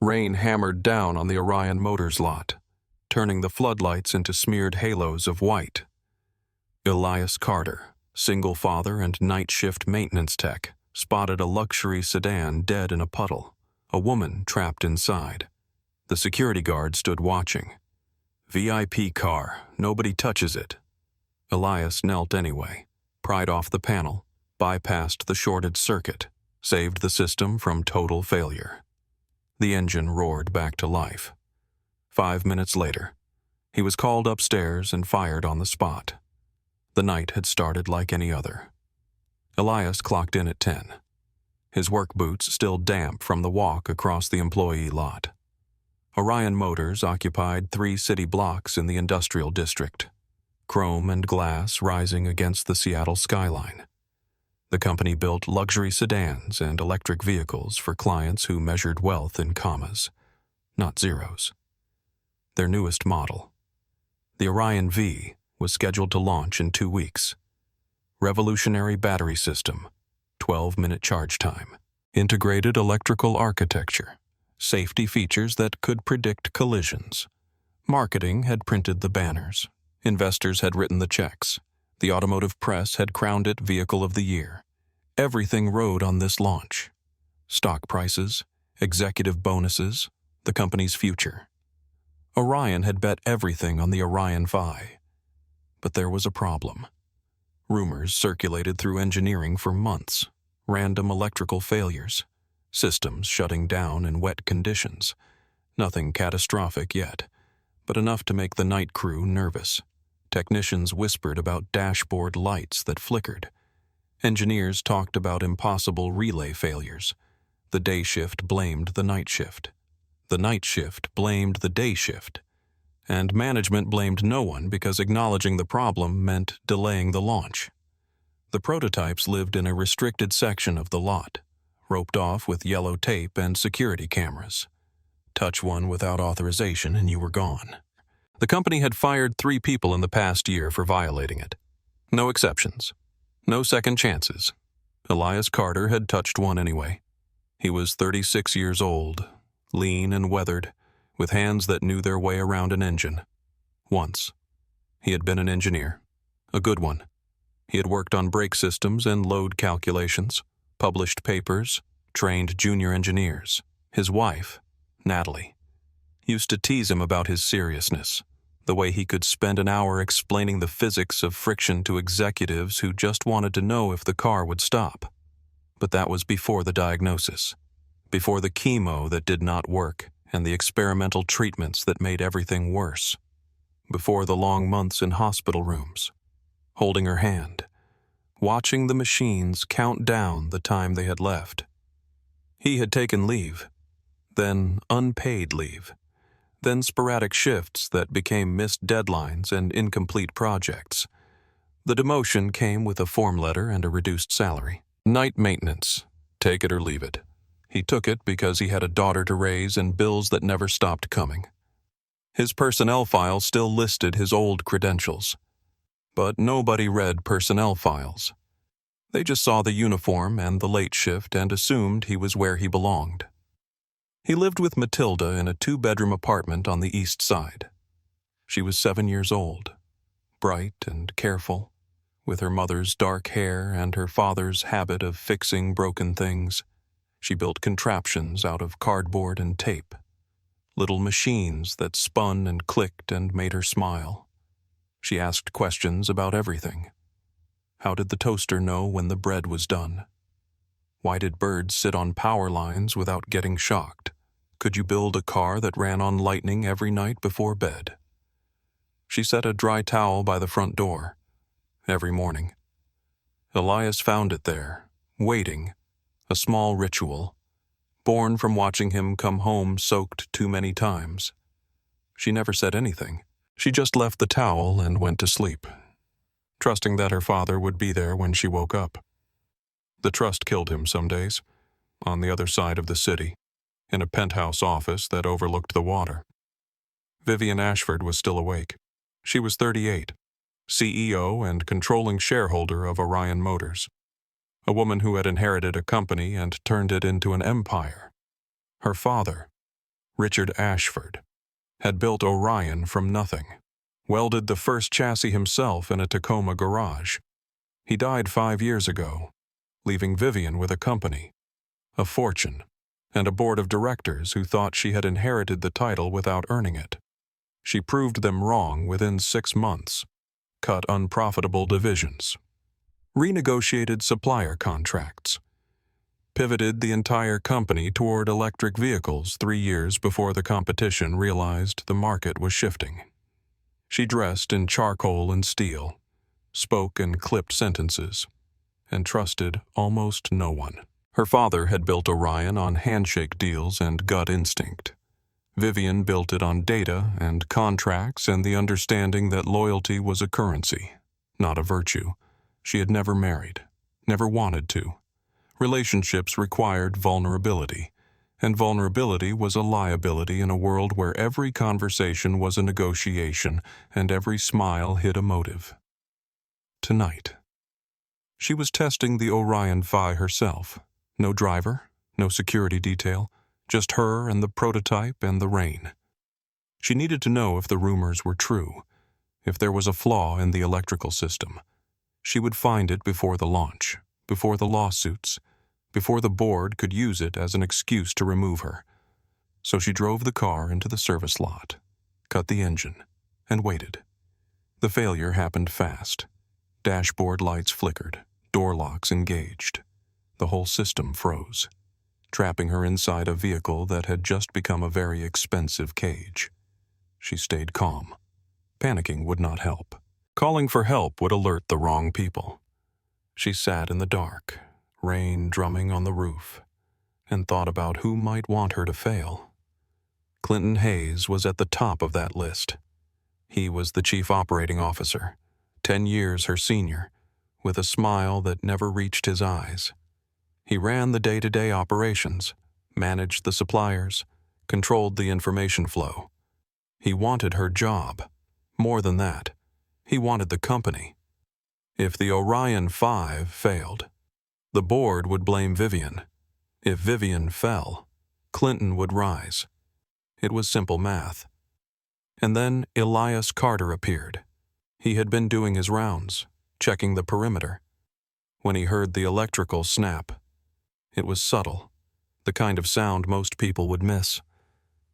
Rain hammered down on the Orion Motors lot, turning the floodlights into smeared halos of white. Elias Carter, single father and night shift maintenance tech, spotted a luxury sedan dead in a puddle, a woman trapped inside. The security guard stood watching. VIP car, nobody touches it. Elias knelt anyway, pried off the panel, bypassed the shorted circuit, saved the system from total failure. The engine roared back to life. 5 minutes later, he was called upstairs and fired on the spot. The night had started like any other. Elias clocked in at 10. His work boots still damp from the walk across the employee lot. Orion Motors occupied 3 city blocks in the industrial district, chrome and glass rising against the Seattle skyline. The company built luxury sedans and electric vehicles for clients who measured wealth in commas, not zeros. Their newest model, the Orion V, was scheduled to launch in 2 weeks. Revolutionary battery system, 12-minute charge time, integrated electrical architecture, safety features that could predict collisions. Marketing had printed the banners. Investors had written the checks. The automotive press had crowned it Vehicle of the Year. Everything rode on this launch. Stock prices, executive bonuses, the company's future. Orion had bet everything on the Orion V. But there was a problem. Rumors circulated through engineering for months. Random electrical failures. Systems shutting down in wet conditions. Nothing catastrophic yet, but enough to make the night crew nervous. Technicians whispered about dashboard lights that flickered. Engineers talked about impossible relay failures. The day shift blamed the night shift. The night shift blamed the day shift. And management blamed no one because acknowledging the problem meant delaying the launch. The prototypes lived in a restricted section of the lot, roped off with yellow tape and security cameras. Touch one without authorization and you were gone. The company had fired 3 people in the past year for violating it. No exceptions. No second chances. Elias Carter had touched one anyway. He was 36 years old, lean and weathered, with hands that knew their way around an engine. Once, he had been an engineer, a good one. He had worked on brake systems and load calculations, published papers, trained junior engineers. His wife, Natalie, used to tease him about his seriousness, the way he could spend an hour explaining the physics of friction to executives who just wanted to know if the car would stop. But that was before the diagnosis, before the chemo that did not work, and the experimental treatments that made everything worse. Before the long months in hospital rooms, holding her hand, watching the machines count down the time they had left. He had taken leave, then unpaid leave, then sporadic shifts that became missed deadlines and incomplete projects. The demotion came with a form letter and a reduced salary. Night maintenance, take it or leave it. He took it because he had a daughter to raise and bills that never stopped coming. His personnel file still listed his old credentials. But nobody read personnel files. They just saw the uniform and the late shift and assumed he was where he belonged. He lived with Matilda in a 2-bedroom apartment on the east side. She was 7 years old, bright and careful, with her mother's dark hair and her father's habit of fixing broken things. She built contraptions out of cardboard and tape, little machines that spun and clicked and made her smile. She asked questions about everything. How did the toaster know when the bread was done? Why did birds sit on power lines without getting shocked? Could you build a car that ran on lightning every night before bed? She set a dry towel by the front door every morning. Elias found it there, waiting, a small ritual, born from watching him come home soaked too many times. She never said anything. She just left the towel and went to sleep, trusting that her father would be there when she woke up. The trust killed him some days, on the other side of the city, in a penthouse office that overlooked the water. Vivian Ashford was still awake. She was 38, CEO and controlling shareholder of Orion Motors, a woman who had inherited a company and turned it into an empire. Her father, Richard Ashford, had built Orion from nothing, welded the first chassis himself in a Tacoma garage. He died 5 years ago, leaving Vivian with a company, a fortune, and a board of directors who thought she had inherited the title without earning it. She proved them wrong within 6 months, cut unprofitable divisions, renegotiated supplier contracts, pivoted the entire company toward electric vehicles 3 years before the competition realized the market was shifting. She dressed in charcoal and steel, spoke in clipped sentences, and trusted almost no one. Her father had built Orion on handshake deals and gut instinct. Vivian built it on data and contracts and the understanding that loyalty was a currency, not a virtue. She had never married, never wanted to. Relationships required vulnerability, and vulnerability was a liability in a world where every conversation was a negotiation and every smile hid a motive. Tonight, she was testing the Orion Phi herself. No driver, no security detail, just her and the prototype and the rain. She needed to know if the rumors were true, if there was a flaw in the electrical system. She would find it before the launch, before the lawsuits, before the board could use it as an excuse to remove her. So she drove the car into the service lot, cut the engine, and waited. The failure happened fast. Dashboard lights flickered, door locks engaged. The whole system froze, trapping her inside a vehicle that had just become a very expensive cage. She stayed calm. Panicking would not help. Calling for help would alert the wrong people. She sat in the dark, rain drumming on the roof, and thought about who might want her to fail. Clinton Hayes was at the top of that list. He was the chief operating officer, 10 years her senior, with a smile that never reached his eyes. He ran the day-to-day operations, managed the suppliers, controlled the information flow. He wanted her job. More than that, he wanted the company. If the Orion 5 failed, the board would blame Vivian. If Vivian fell, Clinton would rise. It was simple math. And then Elias Carter appeared. He had been doing his rounds, checking the perimeter. When he heard the electrical snap, it was subtle, the kind of sound most people would miss.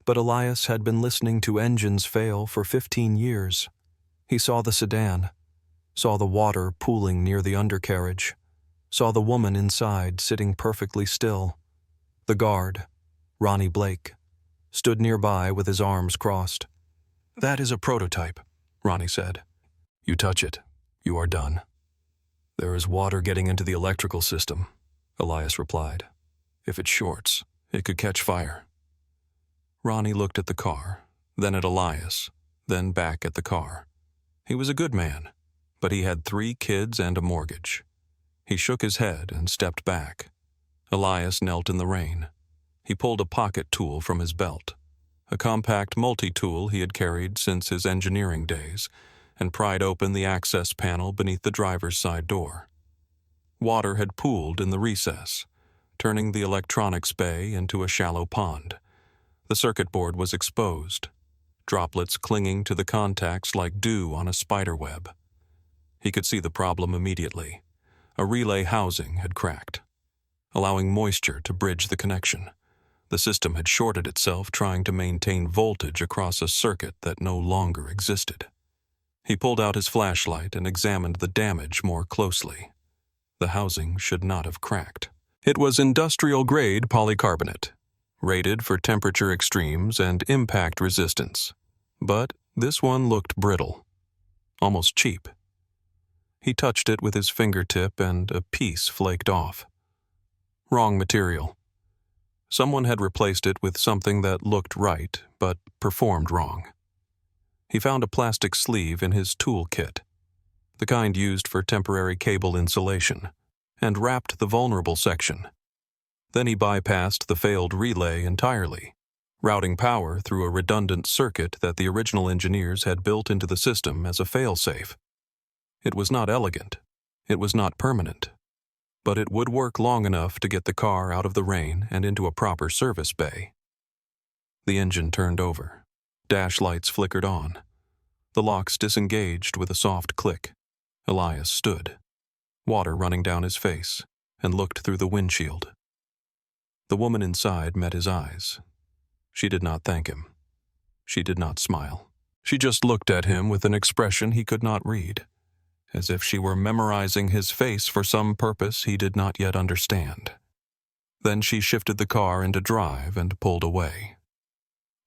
But Elias had been listening to engines fail for 15 years. He saw the sedan, saw the water pooling near the undercarriage, saw the woman inside sitting perfectly still. The guard, Ronnie Blake, stood nearby with his arms crossed. "That is a prototype," Ronnie said. "You touch it, you are done." "There is water getting into the electrical system," Elias replied. "If it shorts, it could catch fire." Ronnie looked at the car, then at Elias, then back at the car. He was a good man, but he had 3 kids and a mortgage. He shook his head and stepped back. Elias knelt in the rain. He pulled a pocket tool from his belt, a compact multi-tool he had carried since his engineering days, and pried open the access panel beneath the driver's side door. Water had pooled in the recess, turning the electronics bay into a shallow pond. The circuit board was exposed, droplets clinging to the contacts like dew on a spider web. He could see the problem immediately. A relay housing had cracked, allowing moisture to bridge the connection. The system had shorted itself trying to maintain voltage across a circuit that no longer existed. He pulled out his flashlight and examined the damage more closely. The housing should not have cracked. It was industrial-grade polycarbonate, rated for temperature extremes and impact resistance. But this one looked brittle, almost cheap. He touched it with his fingertip and a piece flaked off. Wrong material. Someone had replaced it with something that looked right, but performed wrong. He found a plastic sleeve in his tool kit, the kind used for temporary cable insulation, and wrapped the vulnerable section. Then he bypassed the failed relay entirely, routing power through a redundant circuit that the original engineers had built into the system as a failsafe. It was not elegant, it was not permanent, but it would work long enough to get the car out of the rain and into a proper service bay. The engine turned over. Dash lights flickered on. The locks disengaged with a soft click. Elias stood, water running down his face, and looked through the windshield. The woman inside met his eyes. She did not thank him. She did not smile. She just looked at him with an expression he could not read, as if she were memorizing his face for some purpose he did not yet understand. Then she shifted the car into drive and pulled away.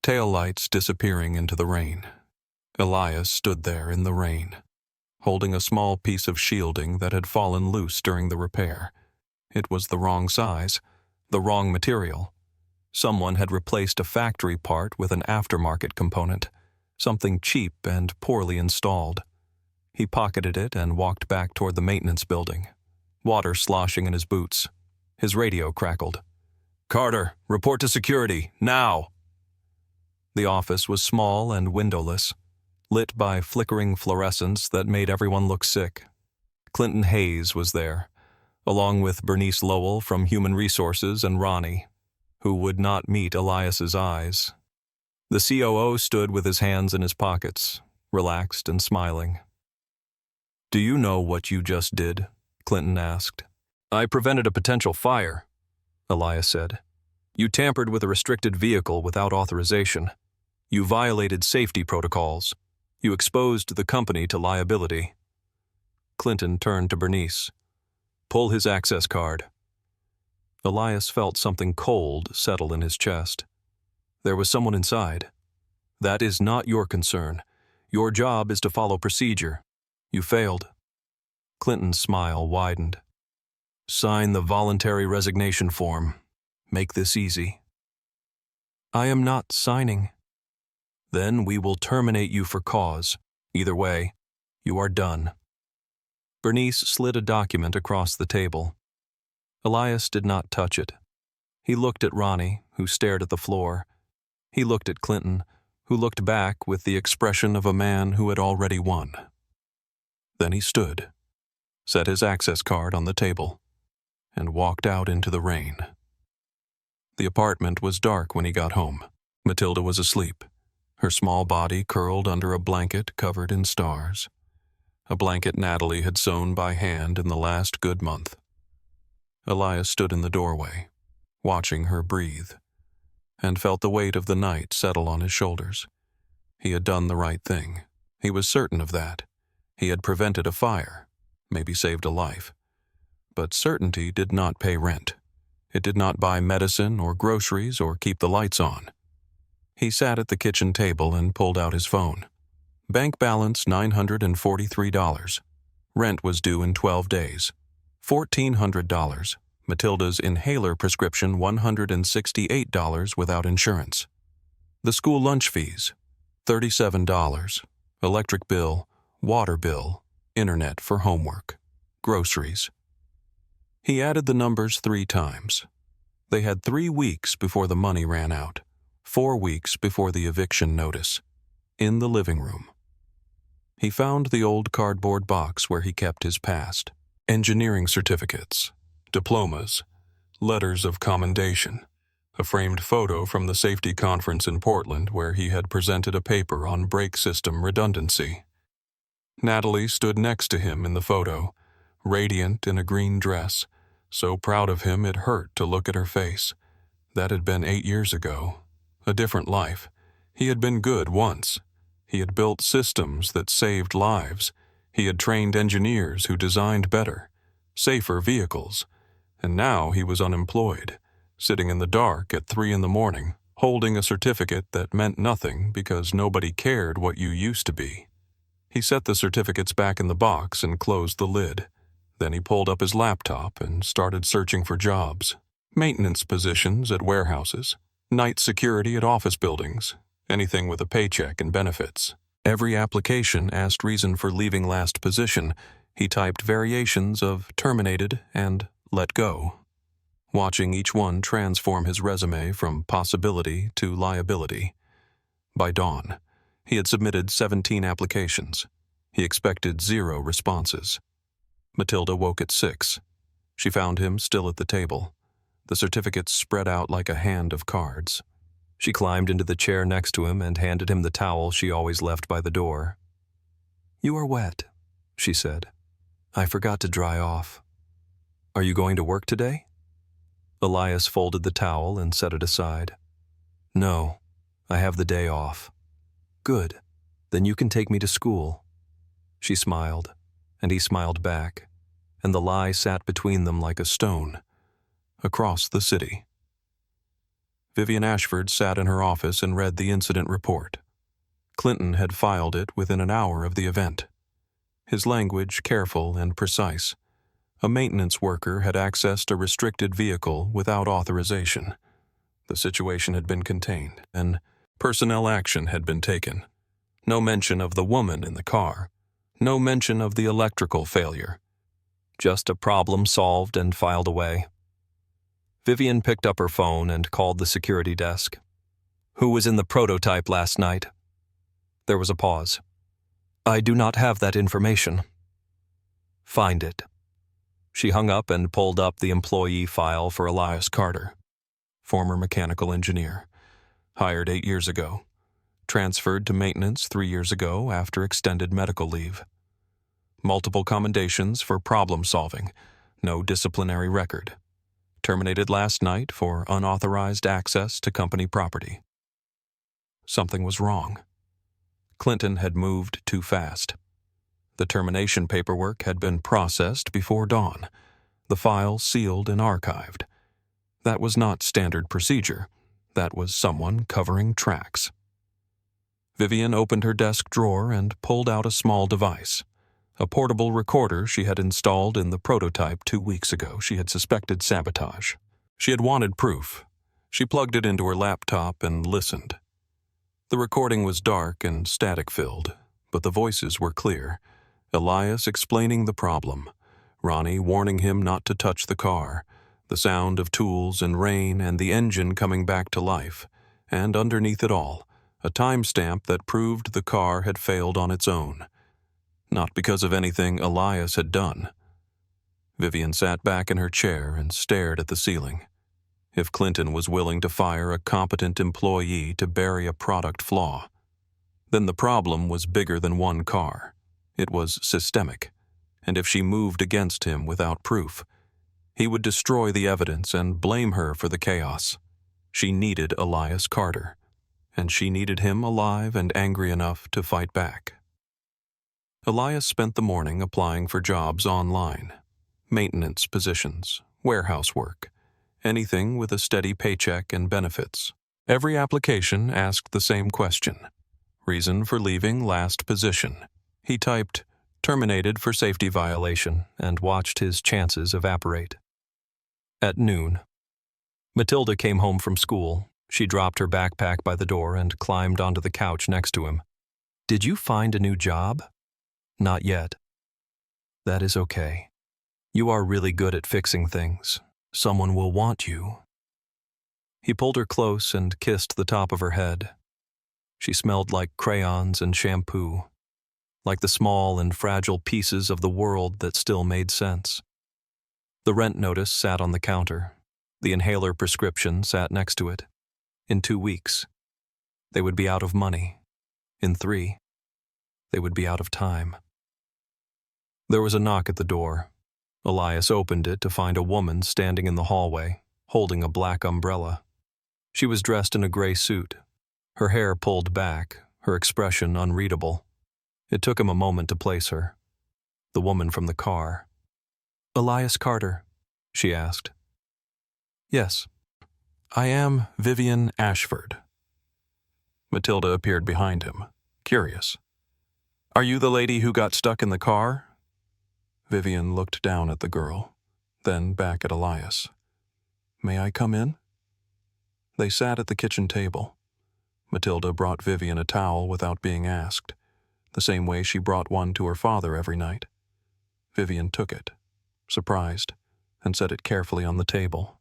Tail lights disappearing into the rain. Elias stood there in the rain, holding a small piece of shielding that had fallen loose during the repair. It was the wrong size, the wrong material. Someone had replaced a factory part with an aftermarket component, something cheap and poorly installed. He pocketed it and walked back toward the maintenance building, water sloshing in his boots. His radio crackled. "Carter, report to security, now!" The office was small and windowless, lit by flickering fluorescence that made everyone look sick. Clinton Hayes was there, along with Bernice Lowell from Human Resources and Ronnie, who would not meet Elias's eyes. The COO stood with his hands in his pockets, relaxed and smiling. "Do you know what you just did?" Clinton asked. "I prevented a potential fire," Elias said. "You tampered with a restricted vehicle without authorization. You violated safety protocols. You exposed the company to liability." Clinton turned to Bernice. "Pull his access card." Elias felt something cold settle in his chest. There was someone inside. "That is not your concern. Your job is to follow procedure. You failed." Clinton's smile widened. "Sign the voluntary resignation form. Make this easy." "I am not signing." "Then we will terminate you for cause. Either way, you are done." Bernice slid a document across the table. Elias did not touch it. He looked at Ronnie, who stared at the floor. He looked at Clinton, who looked back with the expression of a man who had already won. Then he stood, set his access card on the table, and walked out into the rain. The apartment was dark when he got home. Matilda was asleep, her small body curled under a blanket covered in stars. A blanket Natalie had sewn by hand in the last good month. Elias stood in the doorway, watching her breathe, and felt the weight of the night settle on his shoulders. He had done the right thing. He was certain of that. He had prevented a fire, maybe saved a life. But certainty did not pay rent. It did not buy medicine or groceries or keep the lights on. He sat at the kitchen table and pulled out his phone. Bank balance $943. Rent was due in 12 days. $1,400. Matilda's inhaler prescription $168 without insurance. The school lunch fees, $37. Electric bill, water bill, internet for homework, groceries. He added the numbers 3 times. They had 3 weeks before the money ran out, 4 weeks before the eviction notice, in the living room. He found the old cardboard box where he kept his past. Engineering certificates, diplomas, letters of commendation, a framed photo from the safety conference in Portland where he had presented a paper on brake system redundancy. Natalie stood next to him in the photo, radiant in a green dress, so proud of him it hurt to look at her face. That had been 8 years ago. A different life. He had been good once. He had built systems that saved lives. He had trained engineers who designed better, safer vehicles. And now he was unemployed, sitting in the dark at 3 a.m, holding a certificate that meant nothing because nobody cared what you used to be. He set the certificates back in the box and closed the lid. Then he pulled up his laptop and started searching for jobs. Maintenance positions at warehouses, night security at office buildings, anything with a paycheck and benefits. Every application asked reason for leaving last position. He typed variations of terminated and let go, watching each one transform his resume from possibility to liability. By dawn, he had submitted 17 applications. He expected 0 responses. Matilda woke at 6. She found him still at the table, the certificates spread out like a hand of cards. She climbed into the chair next to him and handed him the towel she always left by the door. "You are wet," she said. "I forgot to dry off." "Are you going to work today?" Elias folded the towel and set it aside. "No, I have the day off." "Good. Then you can take me to school." She smiled, and he smiled back, and the lie sat between them like a stone. Across the city. Vivian Ashford sat in her office and read the incident report. Clinton had filed it within an hour of the event. His language careful and precise. A maintenance worker had accessed a restricted vehicle without authorization. The situation had been contained, and personnel action had been taken. No mention of the woman in the car. No mention of the electrical failure. Just a problem solved and filed away. Vivian picked up her phone and called the security desk. "Who was in the prototype last night?" There was a pause. "I do not have that information." "Find it." She hung up and pulled up the employee file for Elias Carter, former mechanical engineer, hired 8 years ago, transferred to maintenance 3 years ago after extended medical leave. Multiple commendations for problem solving, no disciplinary record. Terminated last night for unauthorized access to company property. Something was wrong. Clinton had moved too fast. The termination paperwork had been processed before dawn, the file sealed and archived. That was not standard procedure. That was someone covering tracks. Vivian opened her desk drawer and pulled out a small device. A portable recorder she had installed in the prototype 2 weeks ago. She had suspected sabotage. She had wanted proof. She plugged it into her laptop and listened. The recording was dark and static-filled, but the voices were clear. Elias explaining the problem, Ronnie warning him not to touch the car, the sound of tools and rain and the engine coming back to life, and underneath it all, a timestamp that proved the car had failed on its own. Not because of anything Elias had done. Vivian sat back in her chair and stared at the ceiling. If Clinton was willing to fire a competent employee to bury a product flaw, then the problem was bigger than one car. It was systemic, and if she moved against him without proof, he would destroy the evidence and blame her for the chaos. She needed Elias Carter, and she needed him alive and angry enough to fight back. Elias spent the morning applying for jobs online. Maintenance positions, warehouse work, anything with a steady paycheck and benefits. Every application asked the same question. Reason for leaving last position. He typed, "Terminated for safety violation," and watched his chances evaporate. At noon, Matilda came home from school. She dropped her backpack by the door and climbed onto the couch next to him. "Did you find a new job?" "Not yet." "That is okay. You are really good at fixing things. Someone will want you." He pulled her close and kissed the top of her head. She smelled like crayons and shampoo, like the small and fragile pieces of the world that still made sense. The rent notice sat on the counter. The inhaler prescription sat next to it. In 2 weeks, they would be out of money. In 3, they would be out of time. There was a knock at the door. Elias opened it to find a woman standing in the hallway, holding a black umbrella. She was dressed in a gray suit, her hair pulled back, her expression unreadable. It took him a moment to place her. The woman from the car. "Elias Carter?" she asked. "Yes." "I am Vivian Ashford." Matilda appeared behind him, curious. "Are you the lady who got stuck in the car?" Vivian looked down at the girl, then back at Elias. "May I come in?" They sat at the kitchen table. Matilda brought Vivian a towel without being asked, the same way she brought one to her father every night. Vivian took it, surprised, and set it carefully on the table.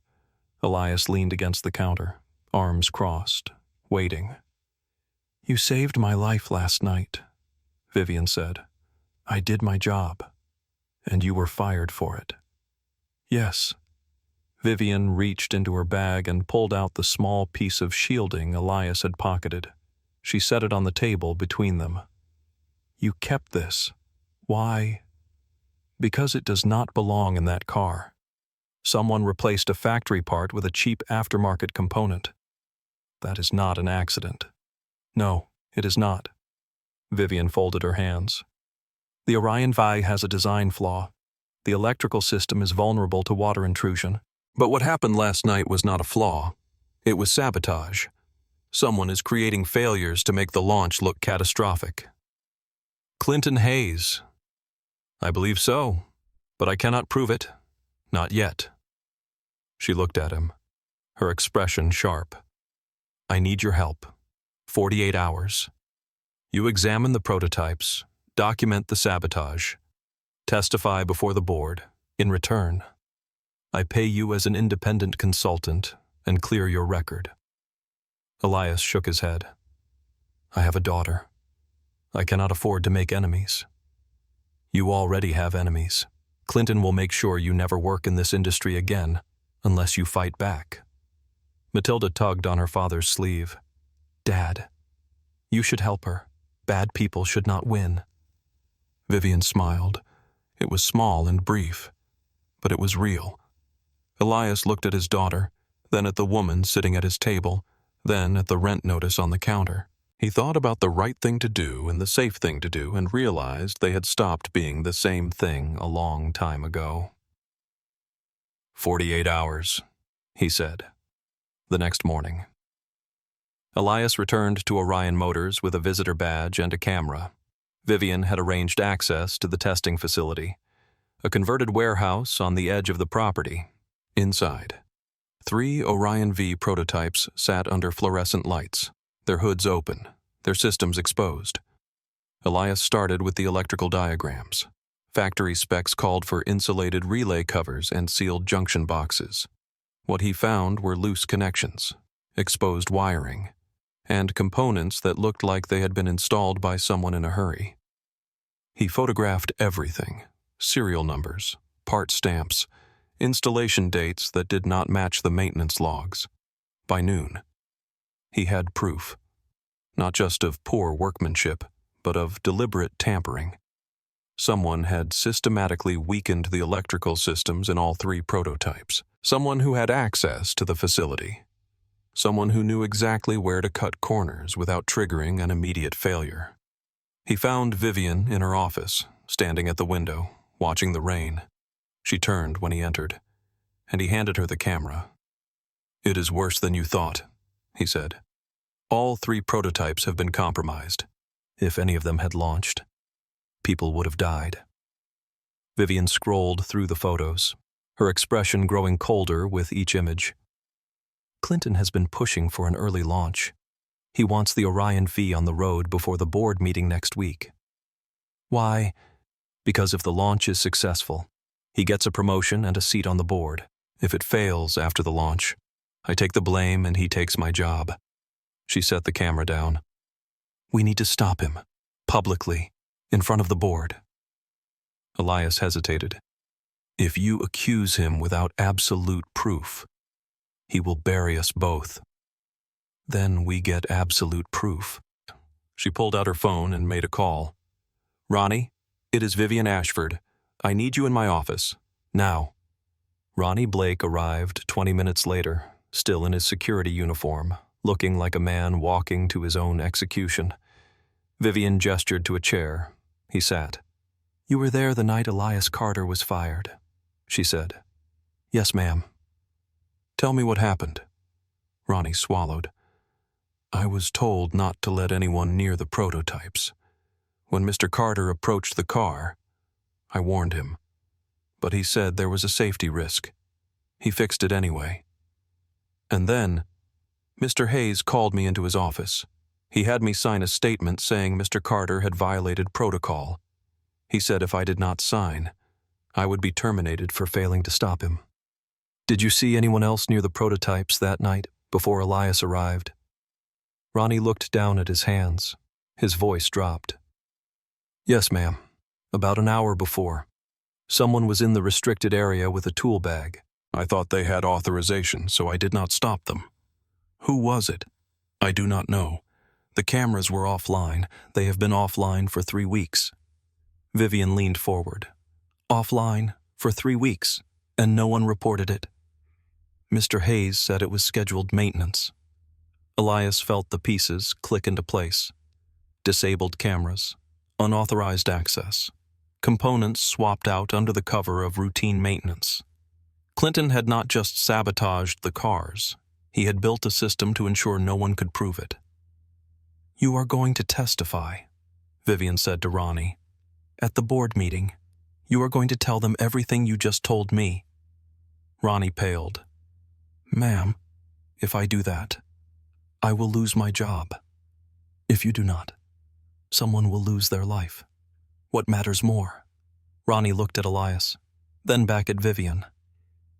Elias leaned against the counter, arms crossed, waiting. "You saved my life last night," Vivian said. "I did my job, and you were fired for it." "Yes." Vivian reached into her bag and pulled out the small piece of shielding Elias had pocketed. She set it on the table between them. "You kept this. Why?" "Because it does not belong in that car. Someone replaced a factory part with a cheap aftermarket component. That is not an accident." "No, it is not." Vivian folded her hands. "The Orion Vi has a design flaw. The electrical system is vulnerable to water intrusion." "But what happened last night was not a flaw. It was sabotage. Someone is creating failures to make the launch look catastrophic." "Clinton Hayes." "I believe so, but I cannot prove it. Not yet." She looked at him, her expression sharp. "I need your help. 48 hours. You examine the prototypes, document the sabotage, testify before the board. In return, I pay you as an independent consultant and clear your record." Elias shook his head. "I have a daughter. I cannot afford to make enemies." "You already have enemies. Clinton will make sure you never work in this industry again unless you fight back." Matilda tugged on her father's sleeve. "Dad, you should help her. Bad people should not win." Vivian smiled. It was small and brief, but it was real. Elias looked at his daughter, then at the woman sitting at his table, then at the rent notice on the counter. He thought about the right thing to do and the safe thing to do and realized they had stopped being the same thing a long time ago. 48 hours, he said. The next morning. Elias returned to Orion Motors with a visitor badge and a camera. Vivian had arranged access to the testing facility, a converted warehouse on the edge of the property. Inside, 3 Orion V prototypes sat under fluorescent lights, their hoods open, their systems exposed. Elias started with the electrical diagrams. Factory specs called for insulated relay covers and sealed junction boxes. What he found were loose connections, exposed wiring, and components that looked like they had been installed by someone in a hurry. He photographed everything: serial numbers, part stamps, installation dates that did not match the maintenance logs. By noon, he had proof, not just of poor workmanship, but of deliberate tampering. Someone had systematically weakened the electrical systems in all 3 prototypes. Someone who had access to the facility. Someone who knew exactly where to cut corners without triggering an immediate failure. He found Vivian in her office, standing at the window, watching the rain. She turned when he entered, and he handed her the camera. "It is worse than you thought," he said. "All 3 prototypes have been compromised. If any of them had launched, people would have died." Vivian scrolled through the photos, her expression growing colder with each image. "Clinton has been pushing for an early launch. He wants the Orion V on the road before the board meeting next week. Why? Because if the launch is successful, he gets a promotion and a seat on the board. If it fails after the launch, I take the blame and he takes my job." She set the camera down. "We need to stop him, publicly, in front of the board." Elias hesitated. "If you accuse him without absolute proof, he will bury us both. Then we get absolute proof." She pulled out her phone and made a call. "Ronnie, it is Vivian Ashford. I need you in my office. Now." Ronnie Blake arrived 20 minutes later, still in his security uniform, looking like a man walking to his own execution. Vivian gestured to a chair. He sat. "You were there the night Elias Carter was fired," she said. "Yes, ma'am." "Tell me what happened." Ronnie swallowed. "I was told not to let anyone near the prototypes. When Mr. Carter approached the car, I warned him. But he said there was a safety risk. He fixed it anyway. And then, Mr. Hayes called me into his office. He had me sign a statement saying Mr. Carter had violated protocol. He said if I did not sign, I would be terminated for failing to stop him." "Did you see anyone else near the prototypes that night, before Elias arrived?" Ronnie looked down at his hands. His voice dropped. "Yes, ma'am. About an hour before. Someone was in the restricted area with a tool bag. I thought they had authorization, so I did not stop them. Who was it? I do not know. The cameras were offline. They have been offline for 3 weeks. Vivian leaned forward. Offline for 3 weeks, and no one reported it. Mr. Hayes said it was scheduled maintenance. Elias felt the pieces click into place. Disabled cameras, unauthorized access, components swapped out under the cover of routine maintenance. Clinton had not just sabotaged the cars, he had built a system to ensure no one could prove it. You are going to testify, Vivian said to Ronnie. At the board meeting, you are going to tell them everything you just told me. Ronnie paled. Ma'am, if I do that, I will lose my job. If you do not, someone will lose their life. What matters more? Ronnie looked at Elias, then back at Vivian.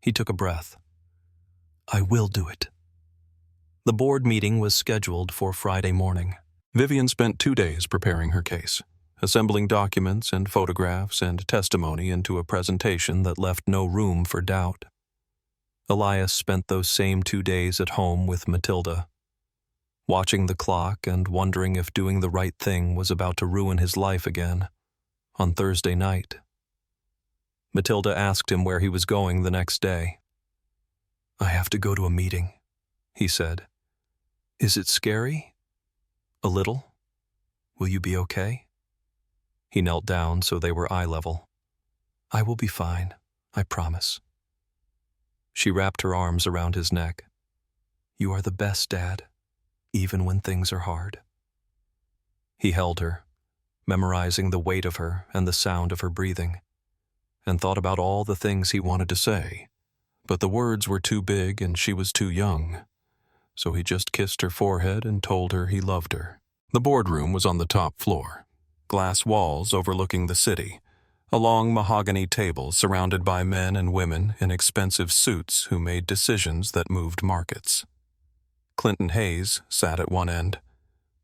He took a breath. I will do it. The board meeting was scheduled for Friday morning. Vivian spent 2 days preparing her case, assembling documents and photographs and testimony into a presentation that left no room for doubt. Elias spent those same 2 days at home with Matilda, watching the clock and wondering if doing the right thing was about to ruin his life again on Thursday night. Matilda asked him where he was going the next day. I have to go to a meeting, he said. Is it scary? A little. Will you be okay? He knelt down so they were eye level. I will be fine, I promise. She wrapped her arms around his neck. You are the best, Dad, even when things are hard. He held her, memorizing the weight of her and the sound of her breathing, and thought about all the things he wanted to say, but the words were too big and she was too young, so he just kissed her forehead and told her he loved her. The boardroom was on the top floor, glass walls overlooking the city, a long mahogany table surrounded by men and women in expensive suits who made decisions that moved markets. Clinton Hayes sat at one end,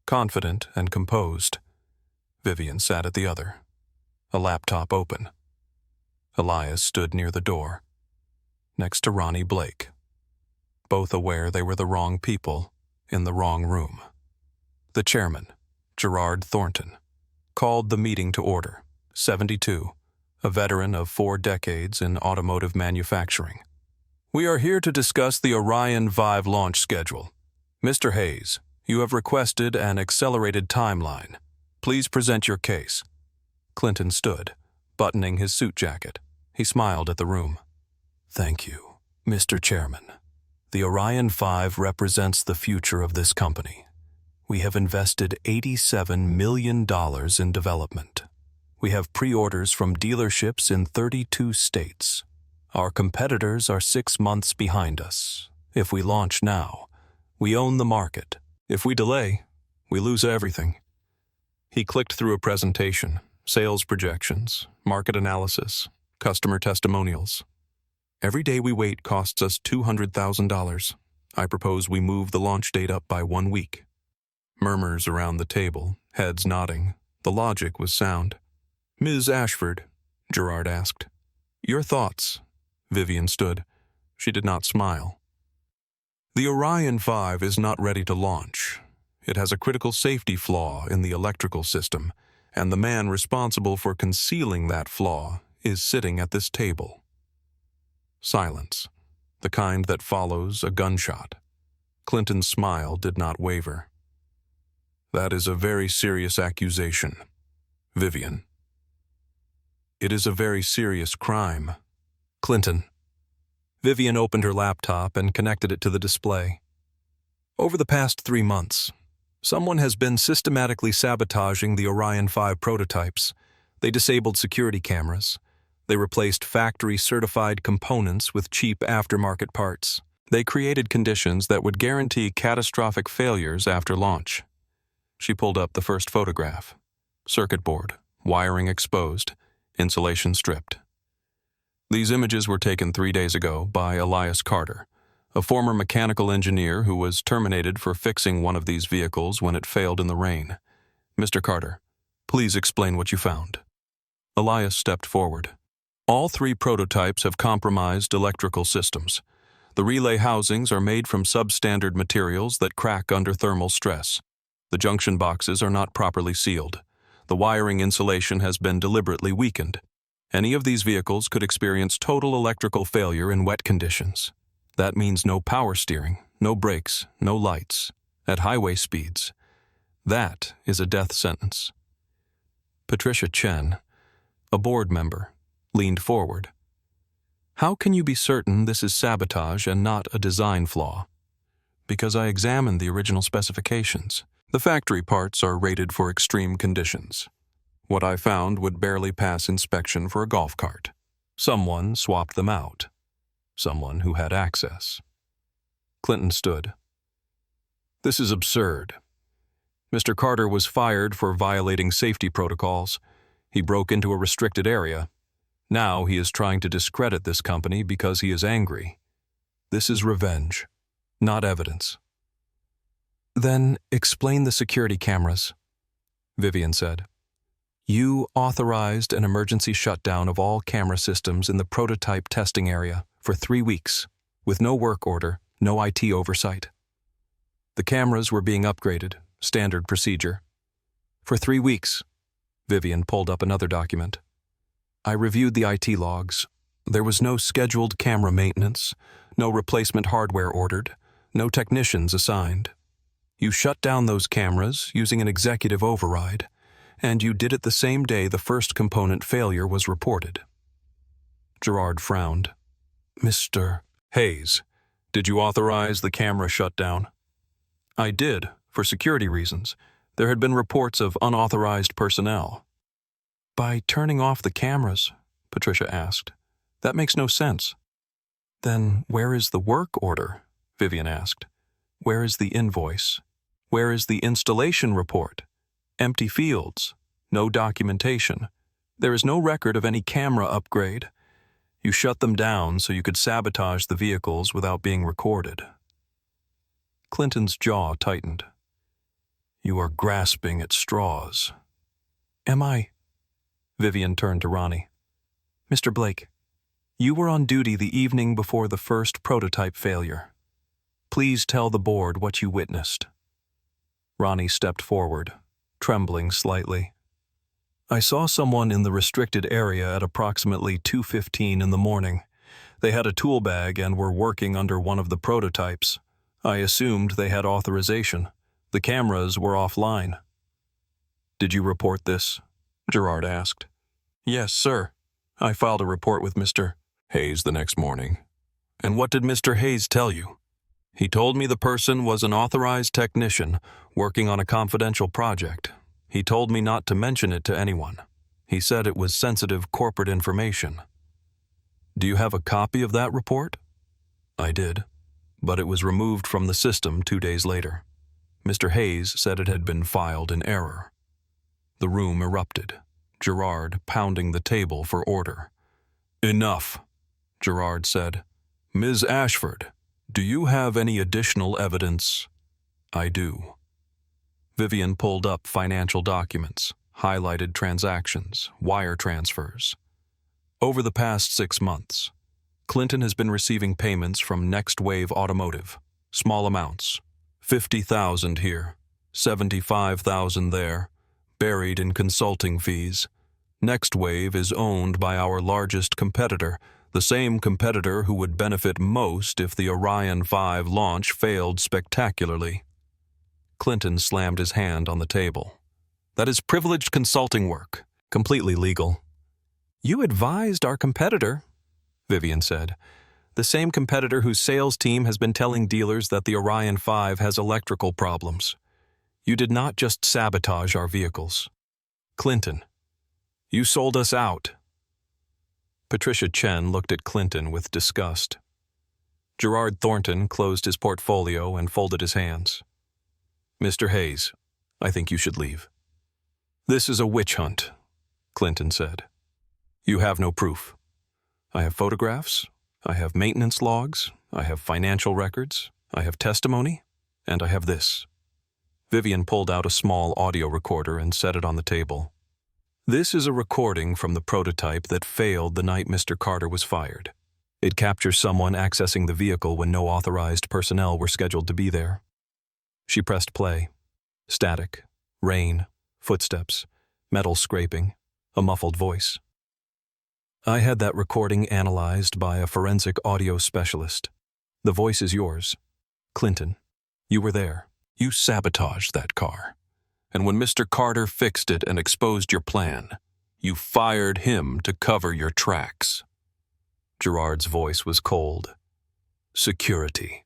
confident and composed. Vivian sat at the other, a laptop open. Elias stood near the door, next to Ronnie Blake, both aware they were the wrong people in the wrong room. The chairman, Gerard Thornton, called the meeting to order, 72, a veteran of 4 decades in automotive manufacturing. We are here to discuss the Orion 5 launch schedule. Mr. Hayes, you have requested an accelerated timeline. Please present your case. Clinton stood, buttoning his suit jacket. He smiled at the room. Thank you, Mr. Chairman. The Orion 5 represents the future of this company. We have invested $87 million in development. We have pre-orders from dealerships in 32 states. Our competitors are 6 months behind us. If we launch now, we own the market. If we delay, we lose everything. He clicked through a presentation, sales projections, market analysis, customer testimonials. Every day we wait costs us $200,000. I propose we move the launch date up by 1 week. Murmurs around the table, heads nodding. The logic was sound. Ms. Ashford, Gerard asked. Your thoughts? Vivian stood. She did not smile. The Orion 5 is not ready to launch. It has a critical safety flaw in the electrical system, and the man responsible for concealing that flaw is sitting at this table. Silence, the kind that follows a gunshot. Clinton's smile did not waver. That is a very serious accusation, Vivian. It is a very serious crime. Clinton. Vivian opened her laptop and connected it to the display. Over the past 3 months, someone has been systematically sabotaging the Orion 5 prototypes. They disabled security cameras. They replaced factory-certified components with cheap aftermarket parts. They created conditions that would guarantee catastrophic failures after launch. She pulled up the first photograph. Circuit board, wiring exposed, insulation stripped. These images were taken 3 days ago by Elias Carter, a former mechanical engineer who was terminated for fixing one of these vehicles when it failed in the rain. Mr. Carter, please explain what you found. Elias stepped forward. All 3 prototypes have compromised electrical systems. The relay housings are made from substandard materials that crack under thermal stress. The junction boxes are not properly sealed. The wiring insulation has been deliberately weakened. Any of these vehicles could experience total electrical failure in wet conditions. That means no power steering, no brakes, no lights, at highway speeds. That is a death sentence. Patricia Chen, a board member, leaned forward. How can you be certain this is sabotage and not a design flaw? Because I examined the original specifications. The factory parts are rated for extreme conditions. What I found would barely pass inspection for a golf cart. Someone swapped them out. Someone who had access. Clinton stood. This is absurd. Mr. Carter was fired for violating safety protocols. He broke into a restricted area. Now he is trying to discredit this company because he is angry. This is revenge, not evidence. Then explain the security cameras, Vivian said. You authorized an emergency shutdown of all camera systems in the prototype testing area for 3 weeks, with no work order, no IT oversight. The cameras were being upgraded, standard procedure. For 3 weeks, Vivian pulled up another document. I reviewed the IT logs. There was no scheduled camera maintenance, no replacement hardware ordered, no technicians assigned. You shut down those cameras using an executive override, and you did it the same day the first component failure was reported. Gerard frowned. Mr. Hayes, did you authorize the camera shutdown? I did, for security reasons. There had been reports of unauthorized personnel. By turning off the cameras, Patricia asked. That makes no sense. Then where is the work order? Vivian asked. Where is the invoice? Where is the installation report? Empty fields. No documentation. There is no record of any camera upgrade. You shut them down so you could sabotage the vehicles without being recorded. Clinton's jaw tightened. You are grasping at straws. Am I? Vivian turned to Ronnie. Mr. Blake, you were on duty the evening before the first prototype failure. Please tell the board what you witnessed. Ronnie stepped forward, trembling slightly. I saw someone in the restricted area at approximately 2:15 in the morning. They had a tool bag and were working under one of the prototypes. I assumed they had authorization. The cameras were offline. Did you report this? Gerard asked. Yes, sir. I filed a report with Mr. Hayes the next morning. And what did Mr. Hayes tell you? He told me the person was an authorized technician working on a confidential project. He told me not to mention it to anyone. He said it was sensitive corporate information. Do you have a copy of that report? I did, but it was removed from the system 2 days later. Mr. Hayes said it had been filed in error. The room erupted, Gerard pounding the table for order. Enough, Gerard said. Ms. Ashford, do you have any additional evidence? I do. Vivian pulled up financial documents, highlighted transactions, wire transfers. Over the past 6 months, Clinton has been receiving payments from Next Wave Automotive, small amounts, $50,000 here, $75,000 there, buried in consulting fees. Next Wave is owned by our largest competitor, the same competitor who would benefit most if the Orion 5 launch failed spectacularly. Clinton slammed his hand on the table. That is privileged consulting work, completely legal. You advised our competitor, Vivian said. The same competitor whose sales team has been telling dealers that the Orion 5 has electrical problems. You did not just sabotage our vehicles. Clinton, you sold us out. Patricia Chen looked at Clinton with disgust. Gerard Thornton closed his portfolio and folded his hands. Mr. Hayes, I think you should leave. This is a witch hunt, Clinton said. You have no proof. I have photographs, I have maintenance logs, I have financial records, I have testimony, and I have this. Vivian pulled out a small audio recorder and set it on the table. This is a recording from the prototype that failed the night Mr. Carter was fired. It captures someone accessing the vehicle when no authorized personnel were scheduled to be there. She pressed play. Static, rain, footsteps, metal scraping, a muffled voice. I had that recording analyzed by a forensic audio specialist. The voice is yours. Clinton, you were there. You sabotaged that car. And when Mr. Carter fixed it and exposed your plan, you fired him to cover your tracks. Gerard's voice was cold. Security.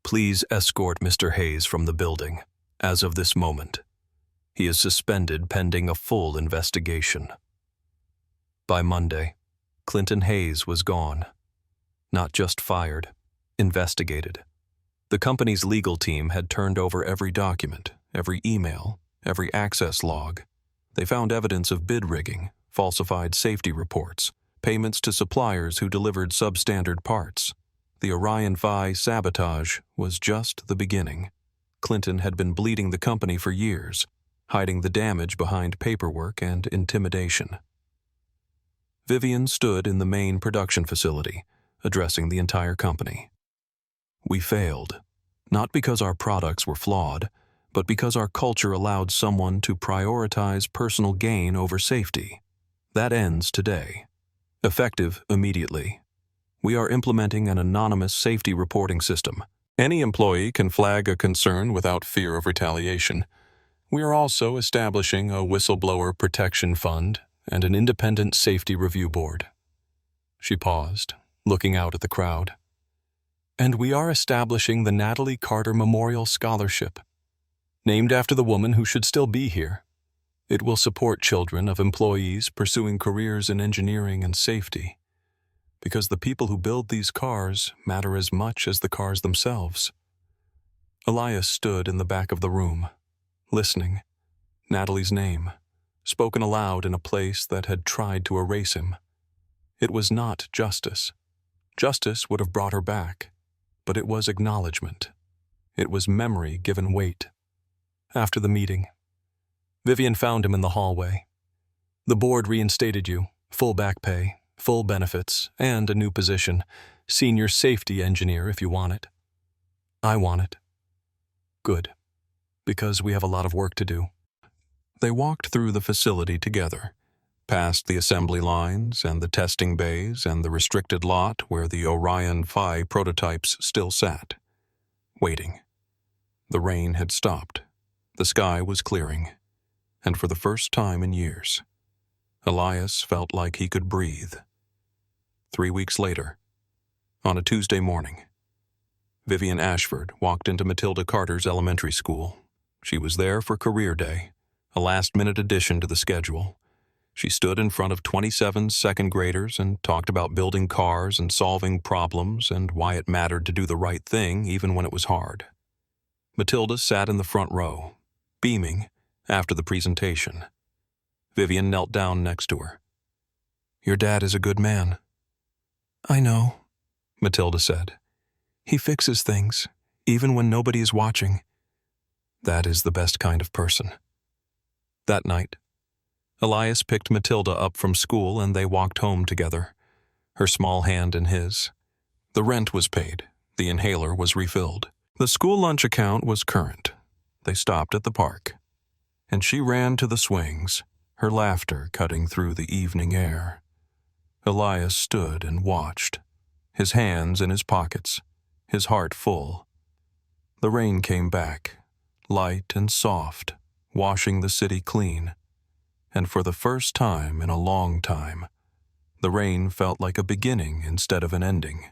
Please escort Mr. Hayes from the building, as of this moment. He is suspended pending a full investigation. By Monday, Clinton Hayes was gone. Not just fired, investigated. The company's legal team had turned over every document, every email, every access log. They found evidence of bid rigging, falsified safety reports, payments to suppliers who delivered substandard parts. The Orion Vi sabotage was just the beginning. Clinton had been bleeding the company for years, hiding the damage behind paperwork and intimidation. Vivian stood in the main production facility, addressing the entire company. We failed, not because our products were flawed, but because our culture allowed someone to prioritize personal gain over safety. That ends today. Effective immediately. We are implementing an anonymous safety reporting system. Any employee can flag a concern without fear of retaliation. We are also establishing a whistleblower protection fund and an independent safety review board. She paused, looking out at the crowd. And we are establishing the Natalie Carter Memorial Scholarship, named after the woman who should still be here. It will support children of employees pursuing careers in engineering and safety, because the people who build these cars matter as much as the cars themselves. Elias stood in the back of the room, listening. Natalie's name, spoken aloud in a place that had tried to erase him. It was not justice. Justice would have brought her back, but it was acknowledgement. It was memory given weight. After the meeting, Vivian found him in the hallway. The board reinstated you, full back pay, full benefits, and a new position, senior safety engineer if you want it. I want it. Good, because we have a lot of work to do. They walked through the facility together, past the assembly lines and the testing bays and the restricted lot where the Orion Vi prototypes still sat, waiting. The rain had stopped. The sky was clearing, and for the first time in years, Elias felt like he could breathe. 3 weeks later, on a Tuesday morning, Vivian Ashford walked into Matilda Carter's elementary school. She was there for Career Day, a last-minute addition to the schedule. She stood in front of 27 second graders and talked about building cars and solving problems and why it mattered to do the right thing even when it was hard. Matilda sat in the front row, beaming after the presentation. Vivian knelt down next to her. Your dad is a good man. I know, Matilda said. He fixes things, even when nobody is watching. That is the best kind of person. That night, Elias picked Matilda up from school and they walked home together, her small hand in his. The rent was paid. The inhaler was refilled. The school lunch account was current. They stopped at the park, and she ran to the swings, her laughter cutting through the evening air. Elias stood and watched, his hands in his pockets, his heart full. The rain came back, light and soft, washing the city clean. And for the first time in a long time, the rain felt like a beginning instead of an ending.